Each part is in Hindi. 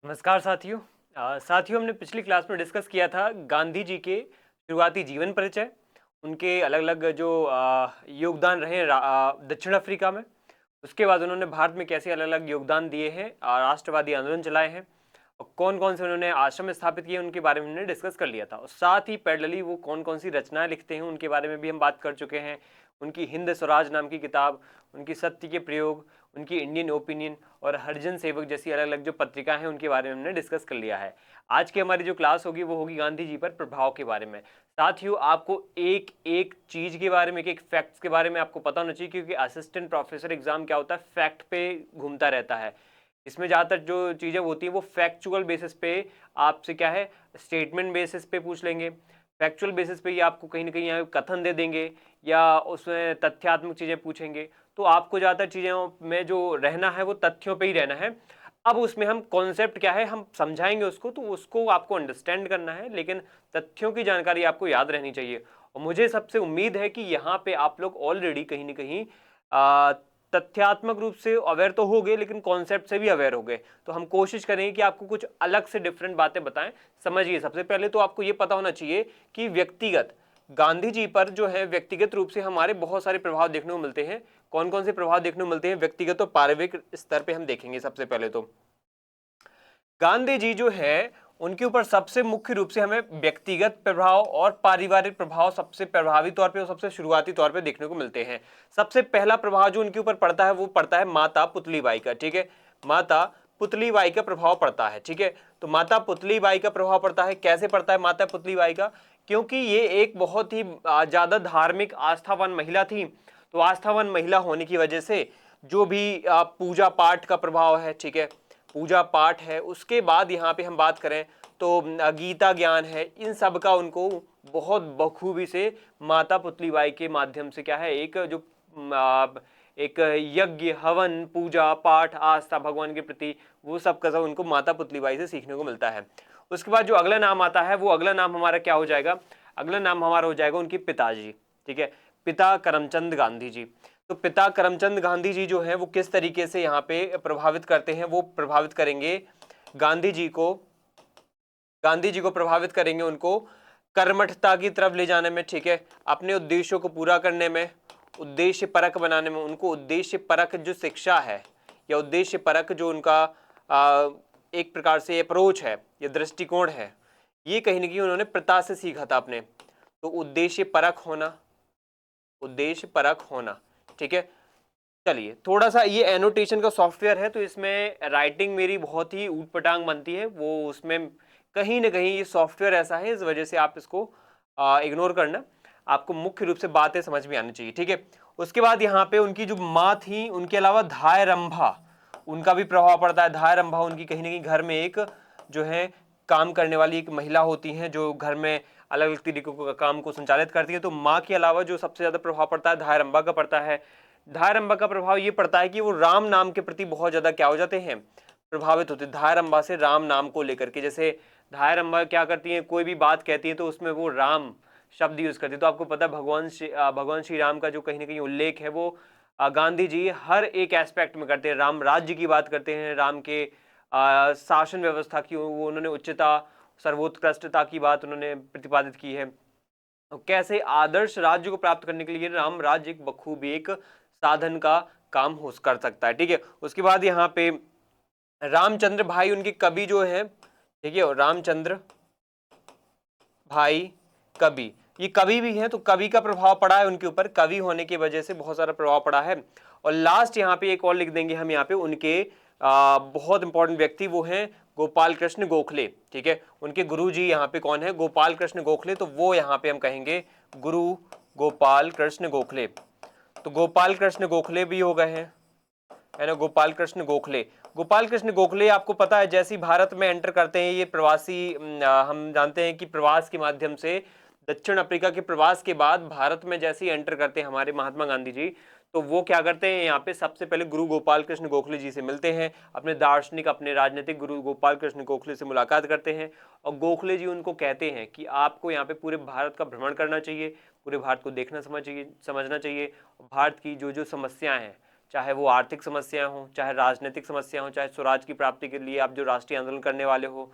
नमस्कार साथियों। साथियों, हमने पिछली क्लास में डिस्कस किया था गांधी जी के शुरुआती जीवन परिचय, उनके अलग अलग जो योगदान रहे दक्षिण अफ्रीका में। उसके बाद उन्होंने भारत में कैसे अलग अलग योगदान दिए हैं, राष्ट्रवादी आंदोलन चलाए हैं और कौन कौन से उन्होंने आश्रम स्थापित किए उनके बारे में हमने डिस्कस कर लिया था। और साथ ही पैरेलली वो कौन कौन सी रचनाएं लिखते हैं उनके बारे में भी हम बात कर चुके हैं। उनकी हिंद स्वराज नाम की किताब, उनकी सत्य के प्रयोग, उनकी इंडियन ओपिनियन और हरिजन सेवक जैसी अलग अलग जो पत्रिका हैं उनके बारे में हमने डिस्कस कर लिया है। आज की हमारी जो क्लास होगी वो होगी गांधी जी पर प्रभाव के बारे में। साथियों, आपको एक एक चीज के बारे में, एक एक फैक्ट्स के बारे में आपको पता होना चाहिए, क्योंकि असिस्टेंट प्रोफेसर एग्जाम क्या होता है, फैक्ट पे घूमता रहता है। इसमें ज़्यादातर जो चीज़ें होती हैं वो फैक्चुअल बेसिस पे आपसे क्या है, स्टेटमेंट बेसिस पे पूछ लेंगे। फैक्चुअल बेसिस पे ये आपको कहीं ना कहीं यहाँ कथन दे देंगे या उसमें तथ्यात्मक चीज़ें पूछेंगे। तो आपको ज़्यादातर चीज़ों में जो रहना है वो तथ्यों पे ही रहना है। अब उसमें हम कॉन्सेप्ट क्या है हम समझाएंगे उसको, तो उसको आपको अंडरस्टैंड करना है, लेकिन तथ्यों की जानकारी आपको याद रहनी चाहिए। और मुझे सबसे उम्मीद है कि यहाँ पे आप लोग ऑलरेडी कहीं ना कहीं तथ्यात्मक रूप से अवेयर तो हो गए, लेकिन कॉन्सेप्ट से भी अवेयर हो गए। तो हम कोशिश करेंगे कि आपको कुछ अलग से डिफरेंट बातें बताएं। समझिए, सबसे पहले तो आपको ये पता होना चाहिए कि व्यक्तिगत गांधी जी पर जो है व्यक्तिगत रूप से हमारे बहुत सारे प्रभाव देखने को मिलते हैं। कौन कौन से प्रभाव देखने को मिलते हैं व्यक्तिगत और पारिवारिक स्तर पे हम देखेंगे। सबसे पहले तो गांधी जी जो है उनके ऊपर सबसे मुख्य रूप से हमें व्यक्तिगत प्रभाव और पारिवारिक प्रभाव सबसे प्रभावी तौर पे और सबसे शुरुआती तौर पे देखने को मिलते हैं। सबसे पहला प्रभाव जो उनके ऊपर पड़ता है वो पड़ता है माता पुतलीबाई का। ठीक है, माता पुतलीबाई का प्रभाव पड़ता है। ठीक है, तो माता पुतलीबाई का प्रभाव पड़ता है। कैसे पड़ता है माता पुतलीबाई का? क्योंकि ये एक बहुत ही ज्यादा धार्मिक आस्थावान महिला थी। तो आस्थावान महिला होने की वजह से जो भी पूजा पाठ का प्रभाव है, ठीक है, पूजा पाठ है, उसके बाद यहाँ पे हम बात करें तो गीता ज्ञान है, इन सब का उनको बहुत बखूबी से माता पुतलीबाई के माध्यम से क्या है, एक जो एक यज्ञ हवन पूजा पाठ आस्था भगवान के प्रति, वो सब का सब उनको माता पुतलीबाई से सीखने को मिलता है। उसके बाद जो अगला नाम आता है वो अगला नाम हमारा क्या हो जाएगा? अगला नाम हमारा हो जाएगा उनके पिताजी। ठीक है, पिता करमचंद गांधी जी। तो पिता करमचंद गांधी जी जो है वो किस तरीके से यहाँ पे प्रभावित करते हैं? वो प्रभावित करेंगे गांधी जी को प्रभावित करेंगे उनको कर्मठता की तरफ ले जाने में। ठीक है, अपने उद्देश्यों को पूरा करने में, उद्देश्य परक बनाने में। उनको उद्देश्य परक जो शिक्षा है या उद्देश्य परक जो उनका एक प्रकार से अप्रोच है या दृष्टिकोण है, ये कहीं ना कहीं उन्होंने पिता से सीखा था अपने। तो उद्देश्य परक होना, उद्देश्य परक होना। ठीक है, चलिए थोड़ा सा ये एनोटेशन का सॉफ्टवेयर है तो इसमें राइटिंग मेरी बहुत ही ऊटपटांग बनती है, वो उसमें कहीं ना कहीं ये सॉफ्टवेयर ऐसा है, इस वजह से आप इसको इग्नोर करना। आपको मुख्य रूप से बातें समझ में आनी चाहिए। ठीक है, उसके बाद यहाँ पे उनकी जो माँ थी, उनके अलावा धाय रंभा, उनका भी प्रभाव पड़ता है। धाय रंभा उनकी कहीं ना कहीं घर में एक जो है काम करने वाली एक महिला होती हैं जो घर में अलग अलग तरीकों का काम को संचालित करती है। तो माँ के अलावा जो सबसे ज्यादा प्रभाव पड़ता है धाय रंभा का पड़ता है। धाय रंभा का प्रभाव ये पड़ता है कि वो राम नाम के प्रति बहुत ज्यादा क्या हो जाते हैं, प्रभावित होते हैं धाय रंभा से, राम नाम को लेकर के। जैसे धाय रंभा क्या करती हैं, कोई भी बात कहती है तो उसमें वो राम शब्द यूज करती है। तो आपको पता है भगवान श्री राम का जो कहीं ना कहीं उल्लेख है वो गांधी जी हर एक एस्पेक्ट में करते हैं। राम राज्य की बात करते हैं, राम के शासन व्यवस्था की वो उन्होंने उच्चता सर्वोत्कृष्टता की बात उन्होंने प्रतिपादित की है। कैसे आदर्श राज्य को प्राप्त करने के लिए राम राज्य एक बखूबी एक साधन का काम हो कर सकता है। ठीक है, उसके बाद यहाँ पे रामचंद्र भाई उनके कवि जो है, ठीक है, रामचंद्र भाई कवि, ये कवि भी है तो कवि का प्रभाव पड़ा है उनके ऊपर, कवि होने की वजह से बहुत सारा प्रभाव पड़ा है। और लास्ट यहाँ पे एक और लिख देंगे हम यहाँ पे उनके बहुत इंपॉर्टेंट व्यक्ति वो हैं गोपाल कृष्ण गोखले। ठीक है, उनके गुरु जी यहाँ पे कौन है? गोपाल कृष्ण गोखले। तो वो यहाँ पे हम कहेंगे गुरु गोपाल कृष्ण गोखले। तो गोपाल कृष्ण गोखले भी हो गए हैं, है ना, गोपाल कृष्ण गोखले। गोपाल कृष्ण गोखले आपको पता है जैसे ही भारत में एंटर करते हैं ये प्रवासी, हम जानते हैं कि प्रवास के माध्यम से दक्षिण अफ्रीका के प्रवास के बाद भारत में जैसे ही एंटर करते हैं हमारे महात्मा गांधी जी, तो वो क्या करते हैं, यहाँ पे सबसे पहले गुरु गोपाल कृष्ण गोखले जी से मिलते हैं, अपने दार्शनिक अपने राजनीतिक गुरु गोपाल कृष्ण गोखले से मुलाकात करते हैं। और गोखले जी उनको कहते हैं कि आपको यहाँ पे पूरे भारत का भ्रमण करना चाहिए, पूरे भारत को देखना समझना चाहिए। भारत की जो जो समस्याएं हैं, चाहे वो आर्थिक समस्याएं हों, चाहे राजनीतिक समस्या हो, चाहे स्वराज की प्राप्ति के लिए आप जो राष्ट्रीय आंदोलन करने वाले हो,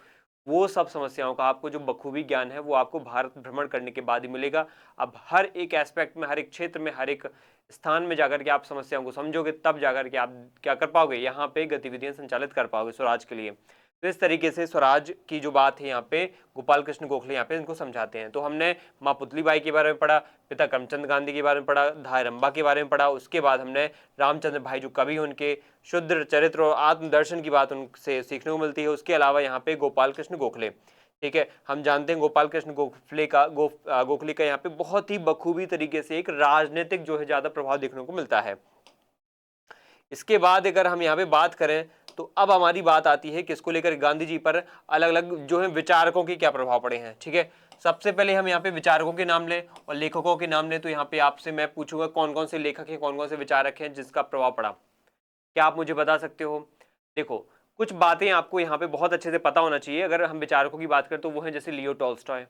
वो सब समस्याओं का आपको जो बखूबी ज्ञान है वो आपको भारत भ्रमण करने के बाद ही मिलेगा। अब हर एक एस्पेक्ट में, हर एक क्षेत्र में, हर एक स्थान में जाकर के आप समस्याओं को समझोगे, तब जाकर के आप क्या कर पाओगे, यहाँ पे गतिविधियां संचालित कर पाओगे स्वराज के लिए। तो इस तरीके से स्वराज की जो बात है यहाँ पे गोपाल कृष्ण गोखले यहाँ पे इनको समझाते हैं। तो हमने माँ पुतलीबाई के बारे में पढ़ा, पिता करमचंद गांधी के बारे में पढ़ा, धाय रंबा के बारे में पढ़ा, उसके बाद हमने रामचंद्र भाई जो कवि उनके शुद्ध चरित्र और आत्मदर्शन की बात उनसे सीखने को मिलती है। उसके अलावा यहाँ पे गोपाल कृष्ण गोखले, ठीक है, हम जानते हैं गोपाल कृष्ण गोखले का यहाँ पे बहुत ही बखूबी तरीके से एक राजनीतिक जो है ज्यादा प्रभाव देखने को मिलता है। इसके बाद अगर हम यहाँ पे बात करें तो अब हमारी बात आती है किसको लेकर, गांधी जी पर अलग अलग जो है विचारकों के क्या प्रभाव पड़े हैं। ठीक है, सबसे पहले हम यहाँ पे विचारकों के नाम लें और लेखकों के नाम लें। तो यहाँ पे आपसे मैं पूछूंगा कौन कौन से लेखक हैं, कौन कौन से विचारक हैं जिसका प्रभाव पड़ा, क्या आप मुझे बता सकते हो? देखो, कुछ बातें आपको यहाँ पे बहुत अच्छे से पता होना चाहिए। अगर हम विचारकों की बात करें तो वो हैं जैसे लियो टॉल्स्टॉय,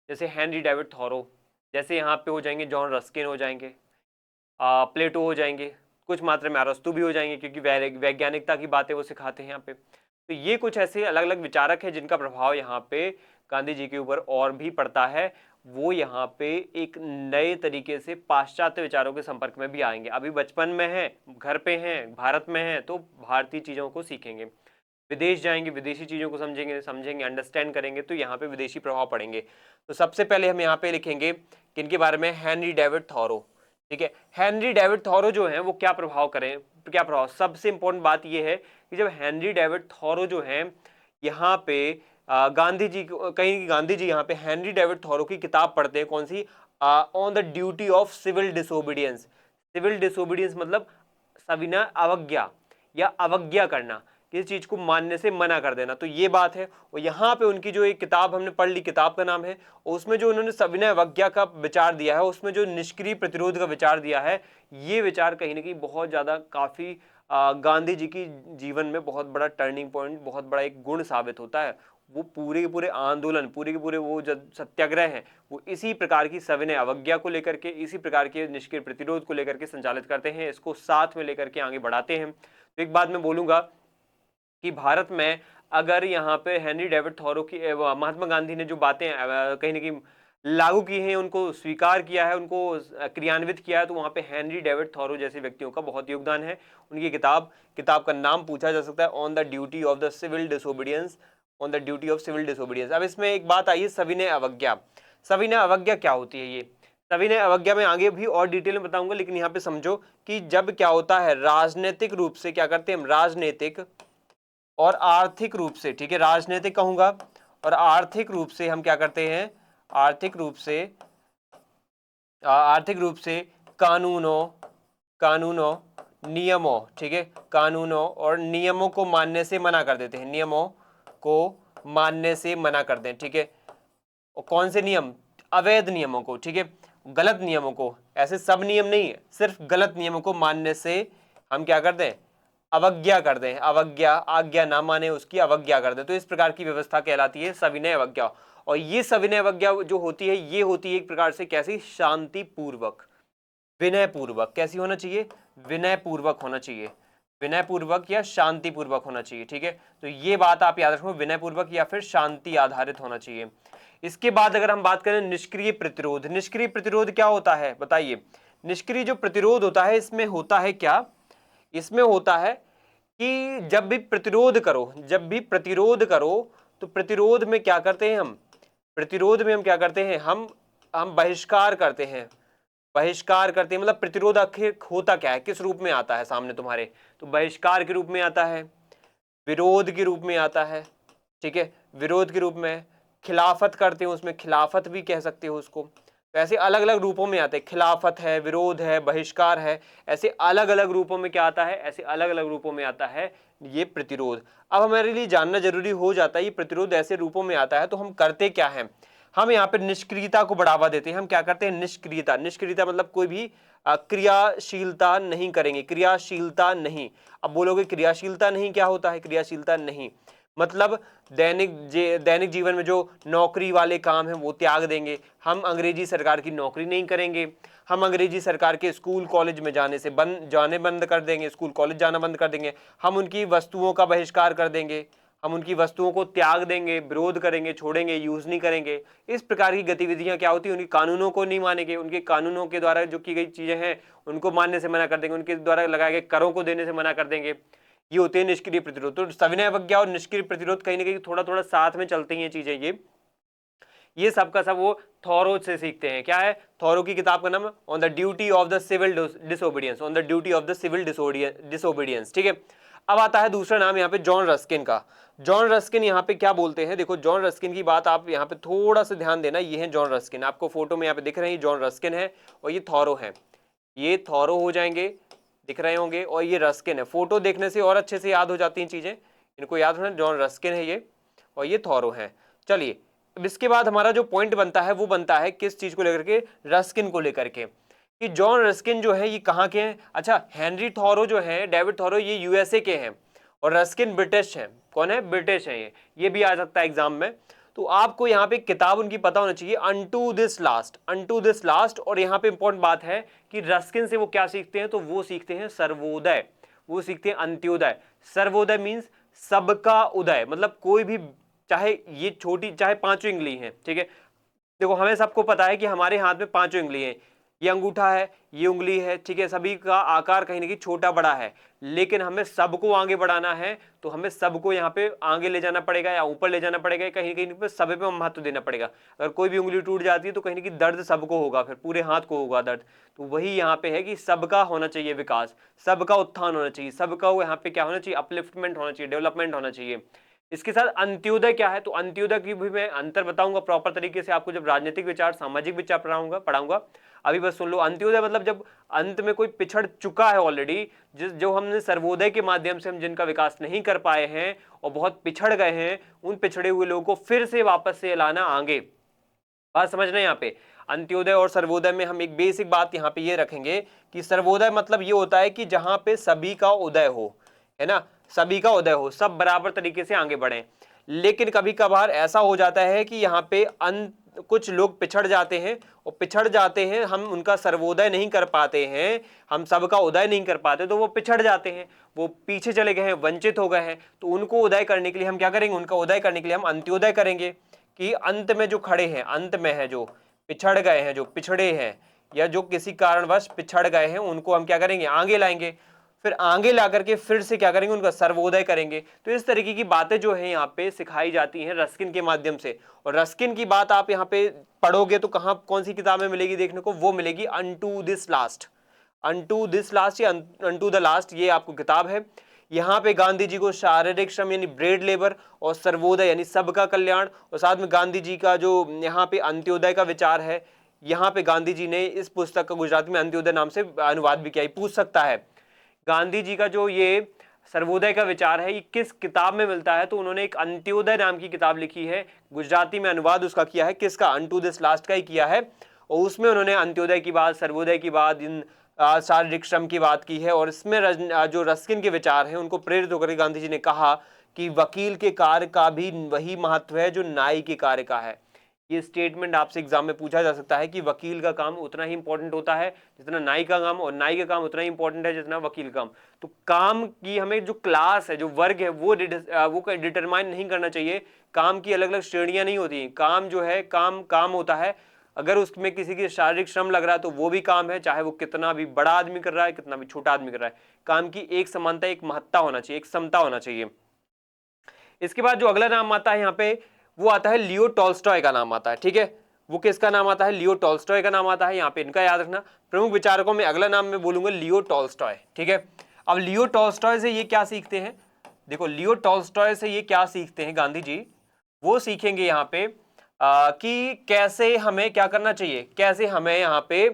जैसे हेनरी डेविड थॉरो, जैसे यहाँ पे हो जाएंगे जॉन रस्किन हो जाएंगे, प्लेटो हो जाएंगे, कुछ मात्रा में अरस्तु भी हो जाएंगे क्योंकि वैज्ञानिकता की बातें वो सिखाते हैं यहाँ पे। तो ये कुछ ऐसे अलग अलग विचारक हैं जिनका प्रभाव यहाँ पे गांधी जी के ऊपर और भी पड़ता है। वो यहाँ पे एक नए तरीके से पाश्चात्य विचारों के संपर्क में भी आएंगे। अभी बचपन में हैं, घर पे हैं, भारत में हैं, तो भारतीय चीज़ों को सीखेंगे, विदेश जाएंगे, विदेशी चीज़ों को समझेंगे, अंडरस्टैंड करेंगे, तो यहाँ पे विदेशी प्रभाव पड़ेंगे। तो सबसे पहले हम यहाँ पे लिखेंगे किनके बारे में, हेनरी डेविड थॉरो। ठीक है, हेनरी डेविड थॉरो जो है वो क्या प्रभाव करें, क्या प्रभाव, सबसे इंपॉर्टेंट बात ये है कि जब हेनरी डेविड थॉरो जो है यहाँ पे गांधी जी कहीं गांधी जी यहाँ पे हेनरी डेविड थॉरो की किताब पढ़ते हैं, कौन सी, on the duty of civil disobedience. Civil disobedience मतलब सविनय अवज्ञा या अवज्ञा करना, किसी चीज को मानने से मना कर देना, तो ये बात है। और यहाँ पे उनकी जो एक किताब हमने पढ़ ली, किताब का नाम है, उसमें जो उन्होंने सविनय अवज्ञा का विचार दिया है, उसमें जो निष्क्रिय प्रतिरोध का विचार दिया है, ये विचार कहीं ना कहीं बहुत ज्यादा काफी गांधी जी की जीवन में बहुत बड़ा टर्निंग पॉइंट, बहुत बड़ा एक गुण साबित होता है। वो पूरे के पूरे आंदोलन, पूरे के पूरे वो जो सत्याग्रह हैं, वो इसी प्रकार की सविनय अवज्ञा को लेकर के, इसी प्रकार के निष्क्रिय प्रतिरोध को लेकर के संचालित करते हैं, इसको साथ में लेकर के आगे बढ़ाते हैं। तो एक बात मैं बोलूंगा कि भारत में अगर यहाँ पे हेनरी डेविड थॉरो की, महात्मा गांधी ने जो बातें कहीं ना कहीं लागू की हैं, उनको स्वीकार किया है, उनको क्रियान्वित किया है, तो वहाँ पे हेनरी डेविड थॉरो जैसे व्यक्तियों का बहुत योगदान है। उनकी किताब का नाम पूछा जा सकता है, on the duty of the civil disobedience, on the duty of civil disobedience. अब इसमें एक बात आई है, सविनय अवज्ञा। सविनय अवज्ञा क्या होती है? ये सविनय अवज्ञा में आगे भी और डिटेल में बताऊंगा, लेकिन यहाँ पे समझो कि जब क्या होता है, राजनीतिक रूप से क्या करते हैं हम, राजनीतिक और आर्थिक रूप से, ठीक है, राजनीतिक कहूंगा और आर्थिक रूप से हम क्या करते हैं, आर्थिक रूप से कानूनों नियमों, ठीक है, कानूनों और नियमों को मानने से मना कर देते हैं, नियमों को मानने से मना कर दें। ठीक है, और कौन से नियम, अवैध नियमों को, ठीक है, गलत नियमों को, ऐसे सब नियम नहीं है, सिर्फ गलत नियमों को मानने से हम क्या कर दें, अवज्ञा कर दें, अवज्ञा, आज्ञा ना माने उसकी अवज्ञा कर दें। तो इस प्रकार की व्यवस्था कहलाती है सविनय अवज्ञा। और ये सविनय अवज्ञा जो होती है, ये होती है एक प्रकार से कैसी, शांति पूर्वक, विनय पूर्वक। कैसी होना चाहिए, विनय पूर्वक होना चाहिए, विनय पूर्वक या शांति पूर्वक होना चाहिए। ठीक है, तो ये बात आप याद रखो, विनय पूर्वक या फिर शांति आधारित होना चाहिए। इसके बाद अगर हम बात करें निष्क्रिय प्रतिरोध, निष्क्रिय प्रतिरोध क्या होता है बताइए। निष्क्रिय जो प्रतिरोध होता है, इसमें होता है क्या, इसमें होता है कि जब भी प्रतिरोध करो तो प्रतिरोध में क्या करते हैं हम, प्रतिरोध में हम क्या करते हैं, हम बहिष्कार करते हैं, मतलब प्रतिरोध आखिर होता क्या है, किस रूप में आता है सामने तुम्हारे, तो बहिष्कार के रूप में आता है, विरोध के रूप में आता है, ठीक है, विरोध के रूप में, खिलाफत करते हो, उसमें खिलाफत भी कह सकते हो उसको। तो ऐसे अलग अलग रूपों में आते हैं, खिलाफत है, विरोध है, बहिष्कार है, ऐसे अलग अलग रूपों में क्या आता है, ऐसे अलग अलग रूपों में आता है ये प्रतिरोध। अब हमारे लिए जानना जरूरी हो जाता है ये प्रतिरोध ऐसे रूपों में आता है, तो हम करते क्या हैं, हम यहाँ पे निष्क्रियता को बढ़ावा देते हैं। हम क्या करते हैं, निष्क्रियता, निष्क्रियता मतलब कोई भी क्रियाशीलता नहीं करेंगे, क्रियाशीलता नहीं। अब बोलोगे क्रियाशीलता नहीं क्या होता है, क्रियाशीलता नहीं मतलब दैनिक जीवन में जो नौकरी वाले काम हैं वो त्याग देंगे। हम अंग्रेजी सरकार की नौकरी नहीं करेंगे, हम अंग्रेजी सरकार के स्कूल कॉलेज में जाने बंद कर देंगे, स्कूल कॉलेज जाना बंद कर देंगे, हम उनकी वस्तुओं का बहिष्कार कर देंगे, हम उनकी वस्तुओं को त्याग देंगे, विरोध करेंगे, छोड़ेंगे, यूज नहीं करेंगे। इस प्रकार की गतिविधियां क्या होती है, उनकी कानूनों को नहीं मानेंगे, उनके कानूनों के द्वारा जो की गई चीजें हैं उनको मानने से मना कर देंगे, उनके द्वारा लगाए गए करों को देने से मना कर देंगे। ये होते हैं निष्क्रिय प्रतिरोध। तो सविनय अवज्ञा और निष्क्रिय प्रतिरोध कहीं ना कहीं थोड़ा थोड़ा साथ में चलती हैं चीजें। ये सब का सब वो थॉरो से सीखते हैं। क्या है थॉरो की किताब का नाम? On the duty of the civil disobedience, on the duty of the civil disobedience. ठीक है, अब आता है दूसरा नाम यहाँ पे जॉन रस्किन का। जॉन रस्किन यहाँ पे क्या बोलते हैं, देखो जॉन रस्किन की बात आप यहाँ पे थोड़ा सा ध्यान देना। ये है जॉन रस्किन, आपको फोटो में यहाँ पे दिख रहे हैं, जॉन रस्किन है और ये थॉरो है। ये थॉरो हो जाएंगे, दिख रहे होंगे, और ये रस्किन है। फोटो देखने से और अच्छे से याद हो जाती हैं चीजें, इनको याद होना। जॉन रस्किन है ये और ये थॉरो है। चलिए अब इसके बाद हमारा जो पॉइंट बनता है वो बनता है किस चीज को लेकर के? रस्किन को लेकर के, कि जॉन रस्किन जो है ये कहाँ के हैं? अच्छा, हेनरी थॉरो जो है, डेविड थॉरो, ये यूएसए के हैं और रस्किन ब्रिटिश है। कौन है? ब्रिटिश है। ये भी आ सकता है एग्जाम में। तो आपको यहाँ पे किताब उनकी पता होना चाहिए, unto this last, unto this last. और यहाँ पे इंपॉर्टेंट बात है कि रस्किन से वो क्या सीखते हैं? तो वो सीखते हैं सर्वोदय, वो सीखते हैं अंत्योदय। सर्वोदय मीन्स सबका उदय, मतलब कोई भी, चाहे ये छोटी चाहे पांचों उंगली है, ठीक है। देखो हमें सबको पता है कि हमारे हाथ में पांचों उंगली है, ये अंगूठा है, ये उंगली है, ठीक है। सभी का आकार कहीं ना कहीं छोटा बड़ा है, लेकिन हमें सबको आगे बढ़ाना है तो हमें सबको यहाँ पे आगे ले जाना पड़ेगा या ऊपर ले जाना पड़ेगा, कहीं ना कहीं पे सब पे महत्व देना पड़ेगा। अगर कोई भी उंगली टूट जाती है तो कहीं ना कहीं दर्द सबको होगा, फिर पूरे हाथ को होगा दर्द। तो वही यहाँ पे है कि सबका होना चाहिए विकास, सबका उत्थान होना चाहिए, सबका यहाँ पे क्या होना चाहिए? अपलिफ्टमेंट होना चाहिए, डेवलपमेंट होना चाहिए। इसके साथ अंत्योदय क्या है? तो अंत्योदय की भी मैं अंतर बताऊंगा प्रॉपर तरीके से आपको, जब राजनीतिक विचार, सामाजिक विचार पढ़ाऊंगा। अभी बस सुन लो, अंत्योदय मतलब जब अंत में कोई पिछड़ चुका है ऑलरेडी, जो हमने सर्वोदय के माध्यम से हम जिनका विकास नहीं कर पाए हैं और बहुत पिछड़ गए हैं, उन पिछड़े हुए लोगों को फिर से वापस से लाना आगे। बात समझना यहाँ पे, अंत्योदय और सर्वोदय में हम एक बेसिक बात यहाँ पे ये रखेंगे कि सर्वोदय मतलब ये होता है कि जहां पे सभी का उदय हो, है ना, सभी का उदय हो, सब बराबर तरीके से आगे बढ़े। लेकिन कभी कभार ऐसा हो जाता है कि यहाँ पे कुछ लोग पिछड़ जाते हैं, और पिछड़ जाते हैं, हम उनका सर्वोदय नहीं कर पाते हैं, हम सबका उदय नहीं कर पाते, तो वो पिछड़ जाते हैं, वो पीछे चले गए हैं, वंचित हो गए हैं। तो उनको उदय करने के लिए हम क्या करेंगे? उनका उदय करने के लिए हम अंत्योदय करेंगे, कि अंत में जो खड़े हैं, अंत में है, जो पिछड़ गए हैं, जो पिछड़े हैं या जो किसी कारणवश पिछड़ गए हैं, उनको हम क्या करेंगे? आगे लाएंगे। फिर आगे ला करके फिर से क्या करेंगे? उनका सर्वोदय करेंगे। तो इस तरीके की बातें जो है यहाँ पे सिखाई जाती हैं रस्किन के माध्यम से। और रस्किन की बात आप यहाँ पे पढ़ोगे तो कहाँ, कौन सी किताब में मिलेगी देखने को? वो मिलेगी unto this last, unto this last या अनटू द लास्ट, ये आपको किताब है। यहाँ पे गांधी जी को शारीरिक श्रम यानी ब्रेड लेबर और सर्वोदय यानी सबका कल्याण, और साथ में गांधी जी का जो यहाँ पे अंत्योदय का विचार है, यहाँ पे गांधी जी ने इस पुस्तक का गुजराती में अंत्योदय नाम से अनुवाद भी किया। पूछ सकता है गांधी जी का जो ये सर्वोदय का विचार है ये किस किताब में मिलता है? तो उन्होंने एक अंत्योदय नाम की किताब लिखी है, गुजराती में अनुवाद उसका किया है, किसका? अनटू दिस लास्ट का ही किया है। और उसमें उन्होंने अंत्योदय की बात, सर्वोदय की बात, इन शारीरिक श्रम की बात की है। और इसमें जो रस्किन के विचार हैं उनको प्रेरित होकर गांधी जी ने कहा कि वकील के कार्य का भी वही महत्व है जो नाई के कार्य का है। ये स्टेटमेंट आपसे एग्जाम में पूछा जा सकता है कि वकील का काम उतना ही इंपॉर्टेंट होता है जितना नाई का काम, और नाई का काम उतना ही इंपॉर्टेंट है जितना वकील का काम। तो काम की हमें जो क्लास है, जो वर्ग है, वो डिटरमाइन नहीं करना चाहिए। काम की अलग अलग श्रेणियां नहीं होती। काम जो है, काम होता है। अगर उसमें किसी की शारीरिक श्रम लग रहा है तो वो भी काम है, चाहे वो कितना भी बड़ा आदमी कर रहा है, कितना भी छोटा आदमी कर रहा है। काम की एक समानता, एक महत्ता होना चाहिए, एक समता होना चाहिए। इसके बाद जो अगला नाम आता है यहाँ पे, वो आता है लियो टॉल्स्टॉय का नाम आता है। ठीक है, वो किसका नाम आता है? लियो टॉल्स्टॉय का नाम आता है। यहाँ पे इनका याद रखना, प्रमुख विचारकों में अगला नाम मैं बोलूंगा लियो टॉल्स्टॉय। ठीक है, अब लियो टॉल्स्टॉय से ये क्या सीखते हैं? देखो लियो टॉल्स्टॉय से ये क्या सीखते हैं गांधी जी? वो सीखेंगे यहाँ पे कि कैसे हमें क्या करना चाहिए, कैसे हमें यहाँ पे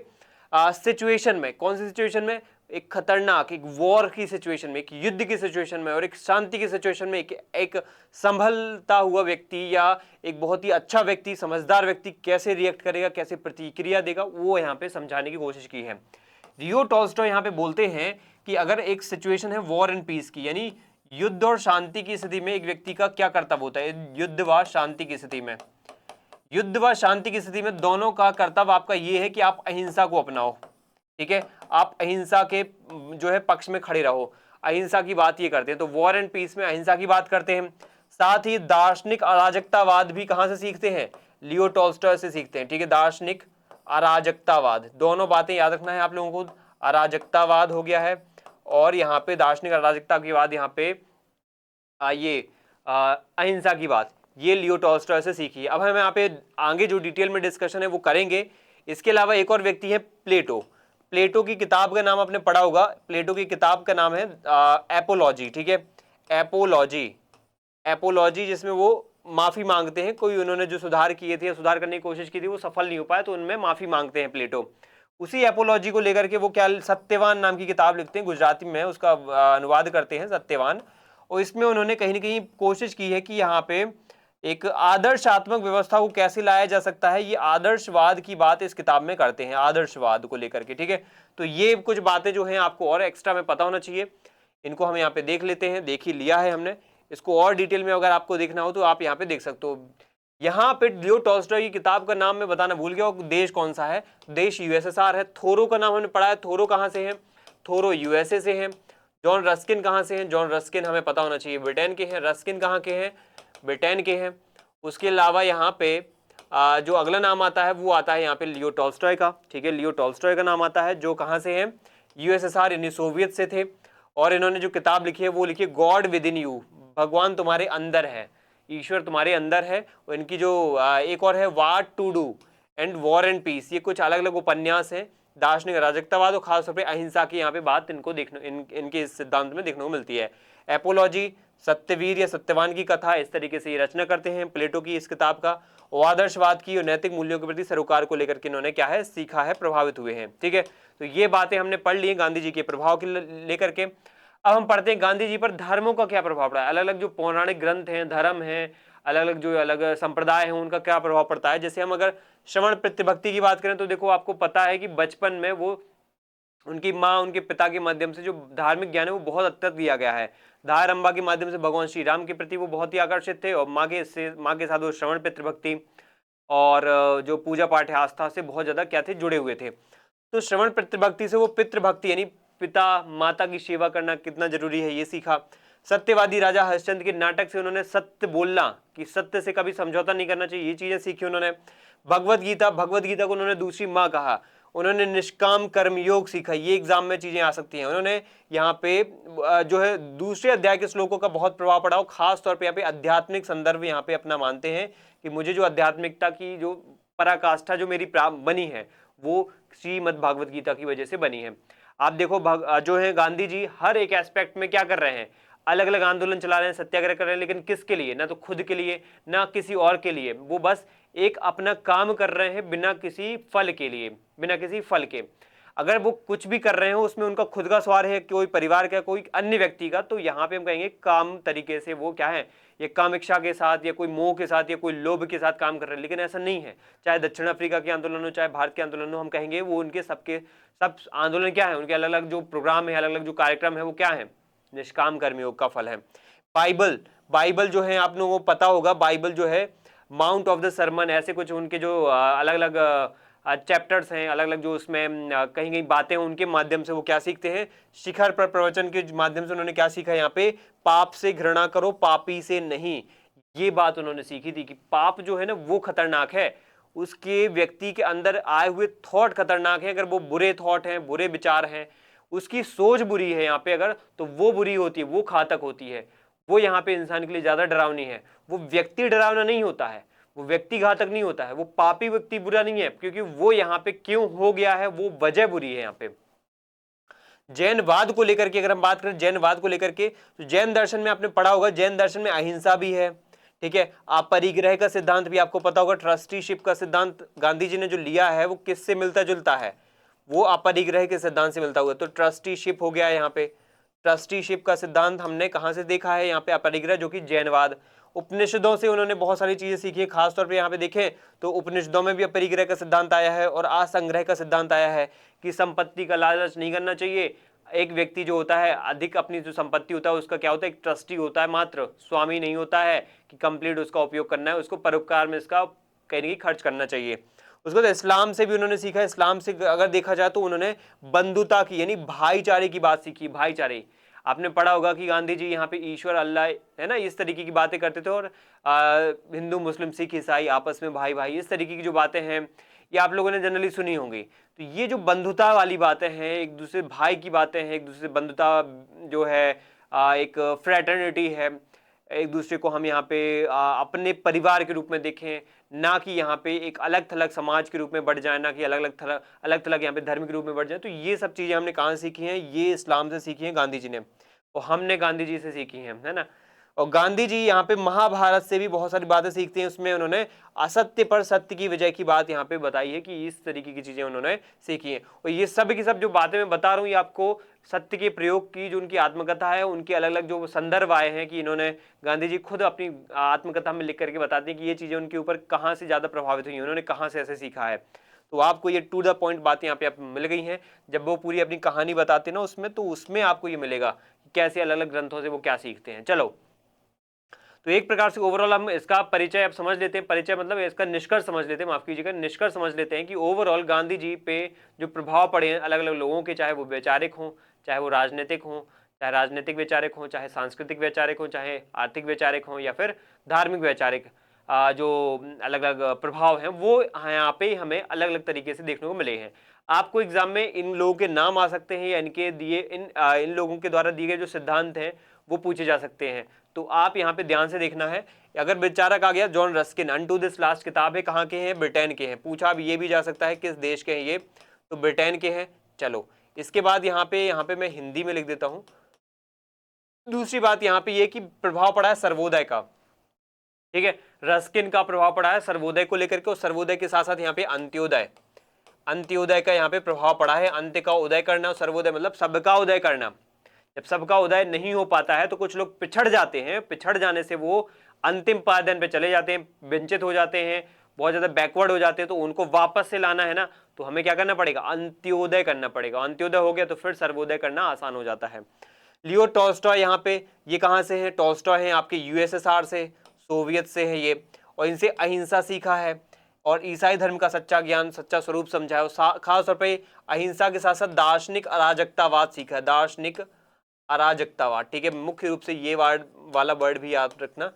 सिचुएशन में, कौन सी सिचुएशन में? एक खतरनाक, एक वॉर की सिचुएशन में, एक युद्ध की सिचुएशन में और एक शांति की सिचुएशन में एक संभलता हुआ व्यक्ति या एक बहुत ही अच्छा व्यक्ति, समझदार व्यक्ति कैसे रिएक्ट करेगा, कैसे प्रतिक्रिया देगा, वो यहाँ पे समझाने की कोशिश की है। लियो टॉल्स्टॉय यहाँ पे बोलते हैं कि अगर एक सिचुएशन है वॉर एंड पीस की, यानी युद्ध और शांति की स्थिति में एक व्यक्ति का क्या कर्तव्य होता है? युद्ध व शांति की स्थिति में, युद्ध व शांति की स्थिति में दोनों का कर्तव्य आपका ये है कि आप अहिंसा को अपनाओ। ठीक है, आप अहिंसा के जो है पक्ष में खड़े रहो, अहिंसा की बात ये करते हैं। तो वॉर एंड पीस में अहिंसा की बात करते हैं। साथ ही दार्शनिक अराजकतावाद भी कहां से सीखते हैं? लियो टॉल्स्टॉय से सीखते हैं। ठीक है, दार्शनिक अराजकतावाद, दोनों बातें याद रखना है आप लोगों को। अराजकतावाद हो गया है और यहाँ पे दार्शनिक अराजकता की बात, यहाँ पे ये अहिंसा की बात, ये लियो टॉल्स्टॉय से सीखी है। अब हम यहाँ पे आगे जो डिटेल में डिस्कशन है वो करेंगे। इसके अलावा एक और व्यक्ति है प्लेटो। प्लेटो की किताब का नाम आपने पढ़ा होगा, प्लेटो की किताब का नाम है एपोलॉजी। ठीक है, एपोलॉजी, एपोलॉजी जिसमें वो माफी मांगते हैं, कोई उन्होंने जो सुधार किए थे, सुधार करने की कोशिश की थी, वो सफल नहीं हो पाया, तो उनमें माफी मांगते हैं प्लेटो। उसी एपोलॉजी को लेकर के वो क्या सत्यवान नाम की किताब लिखते हैं, गुजराती में उसका अनुवाद करते हैं सत्यवान। और इसमें उन्होंने कहीं ना कहीं कोशिश की है कि यहाँ पे एक आदर्शात्मक व्यवस्था को कैसे लाया जा सकता है, ये आदर्शवाद की बात इस किताब में करते हैं, आदर्शवाद को लेकर के। ठीक है, तो ये कुछ बातें जो हैं आपको और एक्स्ट्रा में पता होना चाहिए, इनको हम यहाँ पे देख लेते हैं। देख ही लिया है हमने, इसको और डिटेल में अगर आपको देखना हो तो आप यहाँ पे देख सकते हो। यहाँ पे लियो टॉल्स्टॉय की किताब का नाम मैं बताना भूल गया, देश कौन सा है? देश यूएसएसआर है। थोरो का नाम हमने पढ़ा है, थोरो कहाँ से है? थोरो यूएसए से है। जॉन रस्किन कहाँ से हैं? जॉन रस्किन हमें पता होना चाहिए ब्रिटेन के हैं। रस्किन कहाँ के हैं? ब्रिटेन के हैं। उसके अलावा यहाँ पे जो अगला नाम आता है वो आता है यहाँ पे लियो टॉल्स्टॉय का। ठीक है, लियो टॉल्स्टॉय का नाम आता है, जो कहाँ से हैं? यूएसएसआर यानी सोवियत से थे। और इन्होंने जो किताब लिखी है वो लिखी है गॉड विद इन यू, भगवान तुम्हारे अंदर है, ईश्वर तुम्हारे अंदर है। और इनकी जो एक और है what to do and war and peace, ये कुछ अलग अलग उपन्यास हैं। दार्शनिक अराजकतावाद और खासतौर पे अहिंसा की यहाँ पे बात इनको देखने इनके इस सिद्धांत में देखने को मिलती है। एपोलॉजी, सत्यवीर या सत्यवान की कथा, इस तरीके से ये रचना करते हैं प्लेटो की इस किताब का। और आदर्शवाद की और नैतिक मूल्यों के प्रति सरोकार को लेकर के इन्होंने क्या है सीखा है, प्रभावित हुए हैं। ठीक है, तो ये बातें हमने पढ़ ली गांधी जी के प्रभाव के लेकर के। अब हम पढ़ते हैं गांधी जी पर धर्मों का क्या प्रभाव पड़ा है। अलग अलग जो पौराणिक ग्रंथ हैं, धर्म हैं, अलग अलग जो अलग संप्रदाय हैं, उनका क्या प्रभाव पड़ता है। जैसे हम अगर श्रवण प्रतिभक्ति की बात करें तो देखो आपको पता है कि बचपन में वो उनकी माँ उनके पिता के माध्यम से जो धार्मिक ज्ञान है वो बहुत हद तक दिया गया है। धार अम्बा के माध्यम से भगवान श्री राम के प्रति वो बहुत ही आकर्षित थे और माँ के साथ वो श्रवण प्रतिभक्ति और जो पूजा पाठ है, आस्था से बहुत ज्यादा क्या थे, जुड़े हुए थे। तो श्रवण प्रतिभक्ति से वो पितृभक्ति यानी पिता माता की सेवा करना कितना जरूरी है ये सीखा। सत्यवादी राजा हरिश्चंद्र के नाटक से उन्होंने सत्य बोलना, कि सत्य से कभी समझौता नहीं करना चाहिए, ये चीजें सीखी उन्होंने। भगवत गीता को उन्होंने दूसरी माँ कहा। उन्होंने निष्काम कर्म योग सीखा, ये एग्जाम में चीजें आ सकती हैं। उन्होंने यहाँ पे जो है दूसरे अध्याय के श्लोकों का बहुत प्रभाव पड़ा, खास तौर पे यहाँ पे आध्यात्मिक संदर्भ यहाँ पे अपना मानते हैं कि मुझे जो आध्यात्मिकता की जो पराकाष्ठा जो मेरी बनी है वो श्रीमद् भागवत गीता की वजह से बनी है। आप देखो जो है गांधी जी हर एक एस्पेक्ट में क्या कर रहे हैं, अलग अलग आंदोलन चला रहे हैं, सत्याग्रह कर रहे हैं, लेकिन किसके लिए? ना तो खुद के लिए ना किसी और के लिए, वो बस एक अपना काम कर रहे हैं बिना किसी फल के लिए, बिना किसी फल के। अगर वो कुछ भी कर रहे हो उसमें उनका खुद का स्वार्थ है, कोई परिवार का, कोई अन्य व्यक्ति का, तो यहाँ पे हम कहेंगे काम तरीके से वो क्या है, ये कामिक्षा के साथ या कोई मोह के साथ या कोई लोभ के साथ काम कर रहे हैं। लेकिन ऐसा नहीं है, चाहे दक्षिण अफ्रीका के आंदोलन हो चाहे भारत के आंदोलन हो, हम कहेंगे वो उनके सबके सब आंदोलन क्या है, उनके अलग अलग जो प्रोग्राम है, अलग अलग जो कार्यक्रम है, वो क्या है, निष्काम कर्मयोग का फल है। बाइबल जो है आप लोगों को पता होगा, बाइबल जो है माउंट ऑफ द सरमन, ऐसे कुछ उनके जो अलग अलग चैप्टर्स हैं, अलग अलग जो उसमें कहीं कहीं बातें हैं, उनके माध्यम से वो क्या सीखते हैं, शिखर पर प्रवचन के माध्यम से उन्होंने क्या सीखा, यहाँ पे पाप से घृणा करो पापी से नहीं, ये बात उन्होंने सीखी थी कि पाप जो है ना वो खतरनाक है, उसके व्यक्ति के अंदर आए हुए थॉट खतरनाक है। अगर वो बुरे थॉट हैं, बुरे विचार हैं, उसकी सोच बुरी है यहाँ पे अगर, तो वो बुरी होती है, वो घातक होती है, वो यहाँ पे इंसान के लिए ज्यादा डरावनी है। वो व्यक्ति डरावना नहीं होता है, वो व्यक्ति घातक नहीं होता है, वो पापी व्यक्ति बुरा नहीं है, क्योंकि वो यहाँ पे क्यों हो गया है, वो वजह बुरी है यहाँ पे। जैनवाद को लेकर के अगर हम बात करें, जैनवाद को लेकर के, तो जैन दर्शन में आपने पढ़ा होगा, जैन दर्शन में अहिंसा भी है। ठीक है, अपरिग्रह का सिद्धांत भी आपको पता होगा, ट्रस्टीशिप का सिद्धांत गांधी जी ने जो लिया है वो किससे मिलता जुलता है, वो अपरिग्रह के सिद्धांत से मिलता हुआ। तो ट्रस्टीशिप हो गया यहाँ पे, ट्रस्टीशिप का सिद्धांत हमने कहाँ से देखा है, यहाँ पे अपरिग्रह, जो कि जैनवाद। उपनिषदों से उन्होंने बहुत सारी चीजें सीखी है, खासतौर पे यहाँ पे देखें तो उपनिषदों में भी अपरिग्रह का सिद्धांत आया है और असंग्रह का सिद्धांत आया है कि संपत्ति का लालच नहीं करना चाहिए, एक व्यक्ति जो होता है अधिक अपनी जो संपत्ति होता है उसका क्या होता है, एक ट्रस्टी होता है, मात्र स्वामी नहीं होता है कि कंप्लीट उसका उपयोग करना है, उसको परोपकार में इसका कहीं खर्च करना चाहिए। उसको तो इस्लाम से भी उन्होंने सीखा। इस्लाम से अगर देखा जाए तो उन्होंने बंधुता की यानी भाईचारे की बात सीखी। भाईचारे, आपने पढ़ा होगा कि गांधी जी यहाँ पे ईश्वर अल्लाह है ना इस तरीके की बातें करते थे, और हिंदू मुस्लिम सिख ईसाई आपस में भाई भाई इस तरीके की जो बातें हैं ये आप लोगों ने जनरली सुनी होंगी। तो ये जो बंधुता वाली बातें हैं, एक दूसरे भाई की बातें हैं, एक दूसरे बंधुता जो है, एक फ्रेटर्निटी है, एक दूसरे को हम यहाँ पे अपने परिवार के रूप में देखें, ना कि यहाँ पे एक अलग थलग समाज के रूप में बढ़ जाए, ना कि अलग थलग यहाँ पे धर्म के रूप में बढ़ जाए। तो ये सब चीजें हमने कहाँ सीखी हैं, ये इस्लाम से सीखी हैं गांधी जी ने, और हमने गांधी जी से सीखी हैं, है ना। और गांधी जी यहाँ पे महाभारत से भी बहुत सारी बातें सीखते हैं। उसमें उन्होंने असत्य पर सत्य की विजय की बात यहाँ पे बताई है कि इस तरीके की चीजें उन्होंने सीखी हैं। और ये सब की सब जो बातें मैं बता रहा हूँ ये आपको सत्य के प्रयोग की जो उनकी आत्मकथा है, उनके अलग अलग जो संदर्भ आए हैं कि इन्होंने, गांधी जी खुद अपनी आत्मकथा में लिख करके बताते हैं कि ये चीजें उनके ऊपर कहाँ से ज्यादा प्रभावित हुई, उन्होंने कहाँ से ऐसे सीखा है। तो आपको ये टू द पॉइंट बातें यहाँ पे आप मिल गई हैं। जब वो पूरी अपनी कहानी बताते हैं ना उसमें, तो उसमें आपको ये मिलेगा कि कैसे अलग अलग ग्रंथों से वो क्या सीखते हैं। चलो, तो एक प्रकार से ओवरऑल हम इसका परिचय अब समझ लेते हैं। परिचय मतलब इसका निष्कर्ष समझ लेते हैं, माफ कीजिएगा, निष्कर्ष समझ लेते हैं कि ओवरऑल गांधी जी पे जो प्रभाव पड़े हैं अलग अलग लोगों के, चाहे वो वैचारिक हों, चाहे वो राजनीतिक हों, चाहे राजनीतिक वैचारिक हों, चाहे सांस्कृतिक वैचारिक हों, चाहे आर्थिक वैचारिक हों, या फिर धार्मिक वैचारिक, जो अलग अलग प्रभाव हैं वो यहाँ पे हमें अलग अलग तरीके से देखने को मिले हैं। आपको एग्जाम में इन लोगों के नाम आ सकते हैं या इनके दिए इन लोगों के द्वारा दिए गए जो सिद्धांत हैं वो पूछे जा सकते हैं। तो आप यहाँ पे ध्यान से देखना है। अगर विचारक आ गया John Ruskin, unto this last किताब है, कहाँ के हैं, ब्रिटेन के हैं। पूछा अब ये भी जा सकता है किस देश के हैं ये, तो ब्रिटेन के हैं। चलो, इसके बाद यहाँ पे मैं हिंदी में लिख देता हूँ। दूसरी बात यहाँ पे ये कि प्रभाव पड़ा है सर्वोदय का, ठीक है, रस्किन का प्रभाव पड़ा है सर्वोदय को लेकर के, और सर्वोदय के साथ साथ यहाँ पे अंत्योदय का यहाँ पे प्रभाव पड़ा है। अंत्य का उदय करना और सर्वोदय मतलब सबका उदय करना। जब सबका उदय नहीं हो पाता है तो कुछ लोग पिछड़ जाते हैं, पिछड़ जाने से वो अंतिम पायदान पे चले जाते हैं, वंचित हो जाते हैं, बहुत ज्यादा बैकवर्ड हो जाते हैं। तो उनको वापस से लाना है ना, तो हमें क्या करना पड़ेगा, अंत्योदय करना पड़ेगा। अंत्योदय हो गया तो फिर सर्वोदय करना आसान हो जाता है। लियो टॉल्स्टॉय यहाँ पे, ये कहाँ से है, टॉल्स्टॉय है आपके यूएसएसआर से, सोवियत से है ये, और इनसे अहिंसा सीखा है और ईसाई धर्म का सच्चा ज्ञान, सच्चा स्वरूप समझा है। खास तौर पर अहिंसा के साथ साथ दार्शनिक अराजकतावाद सीखा है, दार्शनिक अराजकतावाद, ठीक है। मुख्य रूप से ये वाला वर्ड भी याद रखना,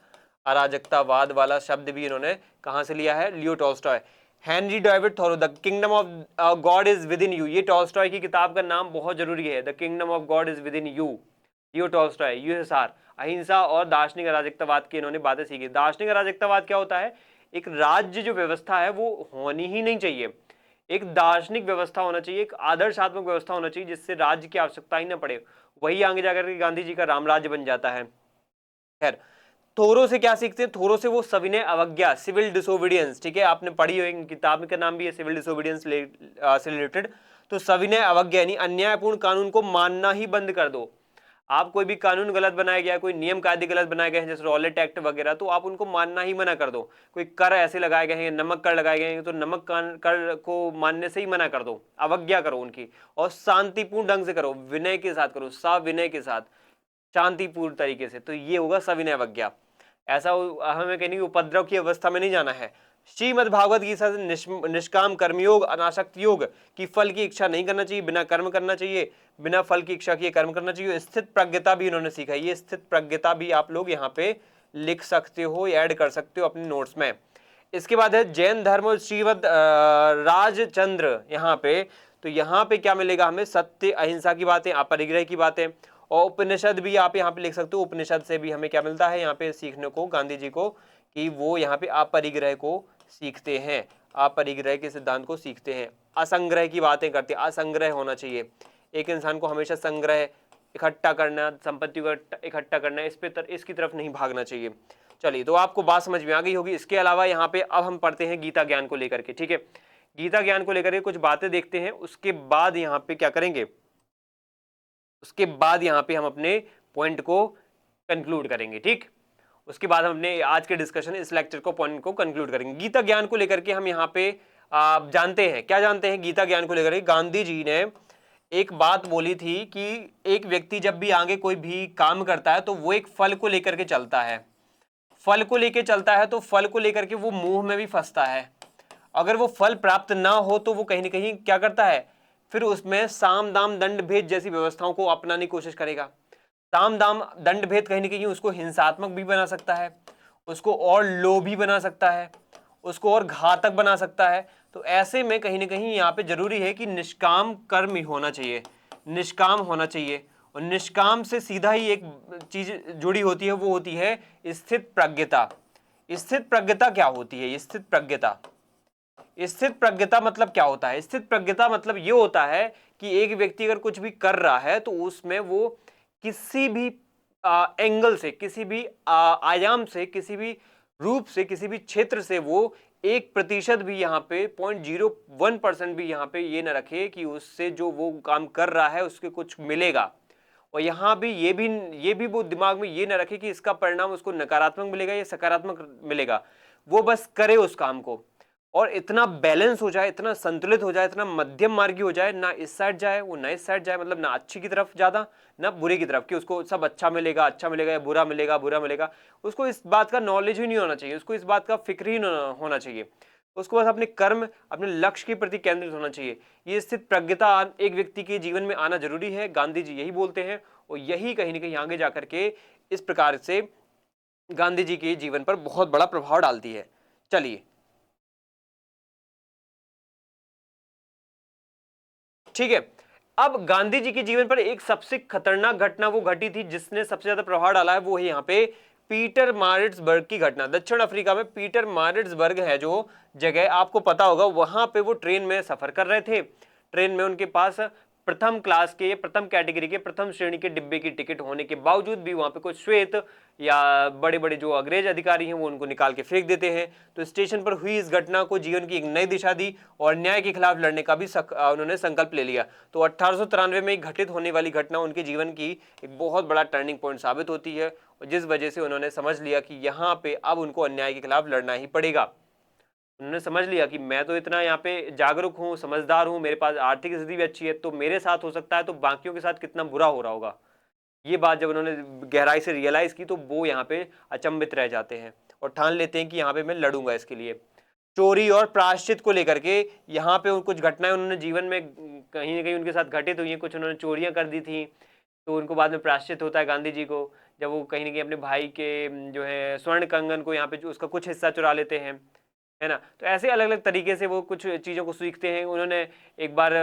अराजकतावाद वाला शब्द भी इन्होंने कहां से लिया है, Leo Tolstoy. Henry David thorough, the kingdom of God is with in you, ये टॉल्स्टॉय की किताब का नाम बहुत जरूरी है, the kingdom of God is with in you, Leo Tolstoy, USSR. अहिंसा और दार्शनिक अराजकतावाद की इन्होंने बातें सीखी। दार्शनिक अराजकतावाद क्या होता है, एक राज्य जो व्यवस्था है वो होनी ही नहीं चाहिए, एक दार्शनिक व्यवस्था होना चाहिए, एक आदर्शात्मक व्यवस्था होना चाहिए जिससे राज्य की आवश्यकता ही ना पड़े। वही आगे जाकर के गांधी जी का राम राज्य बन जाता है। खैर, थोरो से क्या सीखते हैं, थोरो से वो सविनय अवज्ञा, सिविल डिसोबीडियंस, ठीक है, आपने पढ़ी हो, किताब का नाम भी है सिविल डिसोबीडियंस से रिलेटेड। तो सविनय अवज्ञा यानी अन्यायपूर्ण कानून को मानना ही बंद कर दो। आप कोई भी कानून गलत बनाया गया, कोई नियम कायदे गलत बनाए गए हैं जैसे रॉलेट एक्ट वगैरह, तो आप उनको मानना ही मना कर दो। कोई कर ऐसे लगाए गए हैं, नमक कर लगाए गए हैं, तो नमक कर को मानने से ही मना कर दो, अवज्ञा करो उनकी, और शांतिपूर्ण ढंग से करो, विनय के साथ करो, सविनय के साथ, शांतिपूर्ण तरीके से। तो ये होगा सविनय अवज्ञा। ऐसा हमें कहीं उपद्रव की अवस्था में नहीं जाना है। श्रीमद् भागवत गीता से निष्काम कर्मयोग, अनासक्त योग की फल की इच्छा नहीं करना चाहिए, बिना कर्म करना चाहिए, बिना फल की इच्छा किए कर्म करना चाहिए। स्थित प्रज्ञता भी इन्होंने सीखा, ये स्थित प्रज्ञता भी आप लोग यहाँ पे लिख सकते हो, ऐड कर सकते हो अपनी नोट्स में। इसके बाद है जैन धर्म और श्रीमद राजचंद्र, यहाँ पे तो यहाँ पे क्या मिलेगा हमें, सत्य अहिंसा की बातें, अपरिग्रह की बातें, और उपनिषद भी आप यहाँ पे लिख सकते हो। उपनिषद से भी हमें क्या मिलता है यहाँ पे सीखने को गांधी जी को, कि वो यहाँ पे अपरिग्रह को सीखते हैं, अपरिग्रह के सिद्धांत को सीखते हैं। असंग्रह की बातें करते हैं, असंग्रह होना चाहिए, एक इंसान को हमेशा संग्रह, इकट्ठा करना, संपत्ति को इकट्ठा करना, इसकी तरफ नहीं भागना चाहिए। चलिए, तो आपको बात समझ में आ गई होगी। इसके अलावा यहाँ पे अब हम पढ़ते हैं गीता ज्ञान को लेकर के, ठीक है। गीता ज्ञान को लेकर के कुछ बातें देखते हैं, उसके बाद यहाँ पे क्या करेंगे, उसके बाद यहाँ पे हम अपने पॉइंट को कंक्लूड करेंगे, ठीक। उसके बाद हम अपने आज के डिस्कशन, इस लेक्चर को पॉइंट को कंक्लूड करेंगे। गीता ज्ञान को लेकर के हम यहाँ पे जानते हैं, क्या जानते हैं गीता ज्ञान को लेकर के, गांधी जी ने एक बात बोली थी कि एक व्यक्ति जब भी आगे कोई भी काम करता है तो वो एक फल को लेकर के चलता है, फल को लेकर चलता है, तो फल को लेकर के वो मुंह में भी फंसता है। अगर वो फल प्राप्त ना हो तो वो कहीं ना कहीं क्या करता है, फिर उसमें साम दाम दंड भेद जैसी व्यवस्थाओं को अपनाने की कोशिश करेगा। साम दाम दंड भेद कहीं ना कहीं उसको हिंसात्मक भी बना सकता है, उसको और लोभी बना सकता है, उसको और घातक बना सकता है। तो ऐसे में कहीं ना कहीं यहाँ पे जरूरी है कि निष्काम कर्म होना चाहिए, निष्काम होना चाहिए। और निष्काम से सीधा ही एक चीज जुड़ी होती है, वो होती है स्थित प्रज्ञता। स्थित प्रज्ञता क्या होती है? स्थित प्रज्ञता, स्थित प्रज्ञता मतलब क्या होता है? स्थित प्रज्ञता मतलब ये होता है कि एक व्यक्ति अगर कुछ भी कर रहा है तो उसमें वो किसी भी एंगल से, किसी भी आयाम से, किसी भी रूप से, किसी भी क्षेत्र से वो 1% भी यहाँ पे 0.01% भी यहाँ पे ये ना रखे कि उससे जो वो काम कर रहा है उसके कुछ मिलेगा। और यहाँ भी ये भी वो दिमाग में ये ना रखे कि इसका परिणाम उसको नकारात्मक मिलेगा या सकारात्मक मिलेगा। वो बस करे उस काम को, और इतना बैलेंस हो जाए, इतना संतुलित हो जाए, इतना मध्यम मार्गी हो जाए, ना इस साइड जाए वो ना इस साइड जाए, मतलब ना अच्छी की तरफ ज्यादा ना बुरे की तरफ, कि उसको सब अच्छा मिलेगा, अच्छा मिलेगा, या बुरा मिलेगा, बुरा मिलेगा। उसको इस बात का नॉलेज ही नहीं होना चाहिए, उसको इस बात का फिक्र ही नहीं होना चाहिए। उसको बस अपने कर्म, अपने लक्ष्य के प्रति केंद्रित होना चाहिए। ये स्थित प्रज्ञता एक व्यक्ति के जीवन में आना जरूरी है, गांधी जी यही बोलते हैं। और यही कहीं ना कहीं आगे जाकर के इस प्रकार से गांधी जी के जीवन पर बहुत बड़ा प्रभाव डालती है। चलिए, ठीक है। अब गांधी जी के जीवन पर एक सबसे खतरनाक घटना वो घटी थी जिसने सबसे ज्यादा प्रभाव डाला है, वो है यहाँ पे पीटर मारिट्सबर्ग की घटना। दक्षिण अफ्रीका में पीटर मारिट्सबर्ग है जो जगह, आपको पता होगा, वहां पे वो ट्रेन में सफर कर रहे थे। ट्रेन में उनके पास प्रथम क्लास के, प्रथम कैटेगरी के, प्रथम श्रेणी के डिब्बे की टिकट होने के बावजूद भी वहां पे कुछ श्वेत या बड़े बड़े जो अंग्रेज अधिकारी हैं वो उनको निकाल के फेंक देते हैं। तो स्टेशन पर हुई इस घटना को जीवन की एक नई दिशा दी और न्याय के खिलाफ लड़ने का भी उन्होंने संकल्प ले लिया। तो 1893 में घटित होने वाली घटना उनके जीवन की एक बहुत बड़ा टर्निंग पॉइंट साबित होती है, और जिस वजह से उन्होंने समझ लिया कि यहाँ पे अब उनको अन्याय के खिलाफ लड़ना ही पड़ेगा। उन्होंने समझ लिया कि मैं तो इतना यहाँ पे जागरूक हूँ, समझदार हूँ, मेरे पास आर्थिक स्थिति भी अच्छी है, तो मेरे साथ हो सकता है, तो बाकियों के साथ कितना बुरा हो रहा होगा। ये बात जब उन्होंने गहराई से रियलाइज की तो वो यहाँ पे अचंभित रह जाते हैं और ठान लेते हैं कि यहाँ पे मैं लड़ूंगा इसके लिए। चोरी और प्रायश्चित को लेकर के यहाँ पे कुछ घटनाएं उन्होंने जीवन में कहीं ना कहीं उनके साथ घटित हुई हैं। कुछ उन्होंने चोरियां कर दी थी, तो उनको बाद में प्रायश्चित होता है गांधी जी को, जब वो कहीं ना कहीं अपने भाई के जो है स्वर्ण कंगन को यहाँ पे जो उसका कुछ हिस्सा चुरा लेते हैं, है ना। तो ऐसे अलग अलग तरीके से वो कुछ चीज़ों को सीखते हैं। उन्होंने एक बार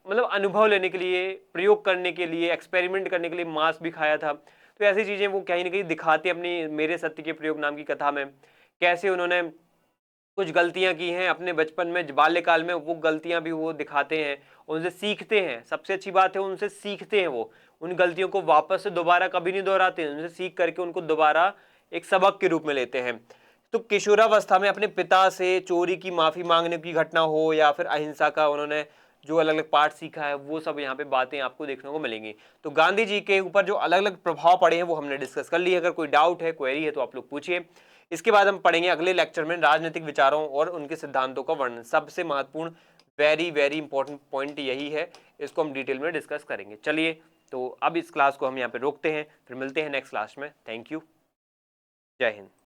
मतलब अनुभव लेने के लिए, प्रयोग करने के लिए, एक्सपेरिमेंट करने के लिए मांस भी खाया था। तो ऐसी चीज़ें वो कहीं ना कहीं दिखाते अपनी मेरे सत्य के प्रयोग नाम की कथा में, कैसे उन्होंने कुछ गलतियां की हैं अपने बचपन में, बाल्यकाल में, वो गलतियां भी वो दिखाते हैं, उनसे सीखते हैं। सबसे अच्छी बात है उनसे सीखते हैं, वो उन गलतियों को वापस से दोबारा कभी नहीं दोहराते, उनसे सीख करके उनको दोबारा एक सबक के रूप में लेते हैं। तो किशोरावस्था में अपने पिता से चोरी की माफी मांगने की घटना हो या फिर अहिंसा का उन्होंने जो अलग अलग पाठ सीखा है, वो सब यहाँ पे बातें आपको देखने को मिलेंगी। तो गांधी जी के ऊपर जो अलग अलग प्रभाव पड़े हैं वो हमने डिस्कस कर लिए। अगर कोई डाउट है, क्वेरी है, तो आप लोग पूछिए। इसके बाद हम पढ़ेंगे अगले लेक्चर में राजनीतिक विचारों और उनके सिद्धांतों का वर्णन। सबसे महत्वपूर्ण, वेरी वेरी इंपॉर्टेंट पॉइंट यही है, इसको हम डिटेल में डिस्कस करेंगे। चलिए, तो अब इस क्लास को हम यहाँ पे रोकते हैं, फिर मिलते हैं नेक्स्ट क्लास में। थैंक यू, जय हिंद।